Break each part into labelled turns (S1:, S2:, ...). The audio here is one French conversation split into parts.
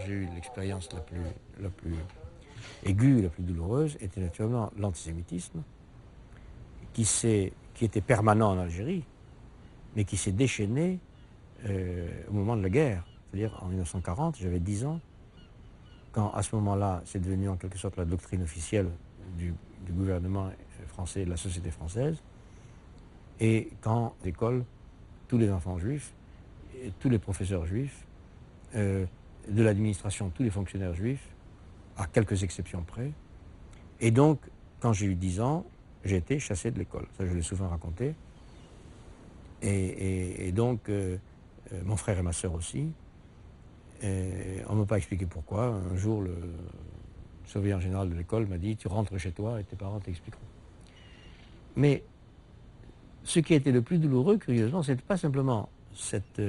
S1: j'ai eu l'expérience la plus aiguë, la plus douloureuse, était naturellement l'antisémitisme, qui était permanent en Algérie, mais qui s'est déchaîné au moment de la guerre. C'est-à-dire en 1940, j'avais 10 ans, quand à ce moment-là, c'est devenu en quelque sorte la doctrine officielle du gouvernement français et de la société française, et quand à l'école, tous les enfants juifs, et tous les professeurs juifs, de l'administration, tous les fonctionnaires juifs, à quelques exceptions près. Et donc, quand j'ai eu 10 ans, j'ai été chassé de l'école. Ça, je l'ai souvent raconté. Et donc, mon frère et ma sœur aussi. On ne m'a pas expliqué pourquoi. Un jour, le surveillant général de l'école m'a dit « Tu rentres chez toi et tes parents t'expliqueront ». Mais ce qui a été le plus douloureux, curieusement, ce n'était pas simplement cette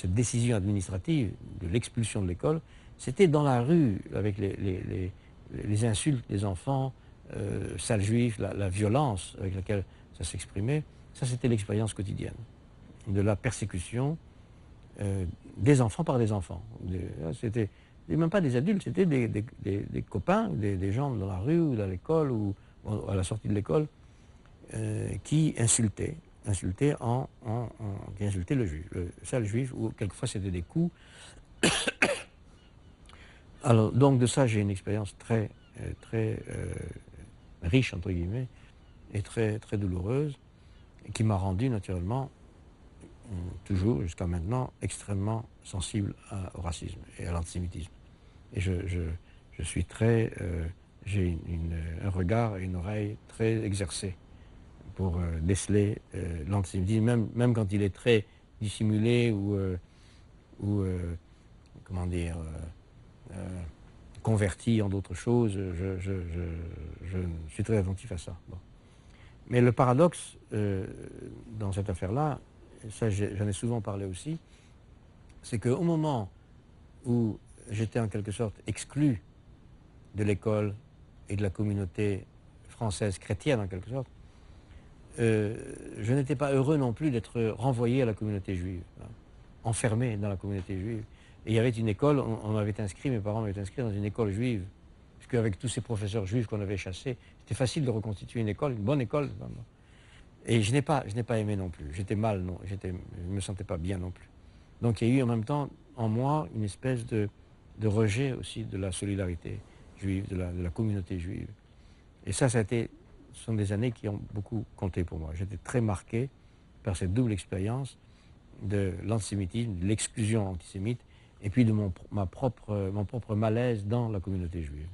S1: décision administrative de l'expulsion de l'école, c'était dans la rue, avec les insultes des enfants, sales juifs, la violence avec laquelle ça s'exprimait. Ça, c'était l'expérience quotidienne de la persécution des enfants par des enfants. C'était même pas des adultes, c'était des copains, des gens dans la rue ou dans l'école ou à la sortie de l'école qui insultaient qui insultaient le juif, le sale juif, ou quelquefois c'était des coups. Alors, donc de ça, j'ai une expérience très riche, entre guillemets, et très douloureuse, et qui m'a rendu naturellement, toujours jusqu'à maintenant, extrêmement sensible au racisme et à l'antisémitisme. Et je suis j'ai un regard et une oreille très exercés pour déceler l'antisémitisme, même quand il est très dissimulé ou comment dire, converti en d'autres choses, je suis très attentif à ça. Bon. Mais le paradoxe dans cette affaire-là, ça j'en ai souvent parlé aussi, c'est qu'au moment où j'étais en quelque sorte exclu de l'école et de la communauté française chrétienne en quelque sorte, je n'étais pas heureux non plus d'être renvoyé à la communauté juive, hein, enfermé dans la communauté juive. Et il y avait une école, on m'avait inscrit, mes parents m'avaient inscrit dans une école juive, puisque avec tous ces professeurs juifs qu'on avait chassés, c'était facile de reconstituer une école, une bonne école. Et je n'ai pas aimé non plus, j'étais mal, non, je ne me sentais pas bien non plus. Donc il y a eu en même temps en moi une espèce de rejet aussi de la solidarité juive, de la communauté juive. Et ce sont des années qui ont beaucoup compté pour moi. J'étais très marqué par cette double expérience de l'antisémitisme, de l'exclusion antisémite, et puis de mon propre malaise dans la communauté juive.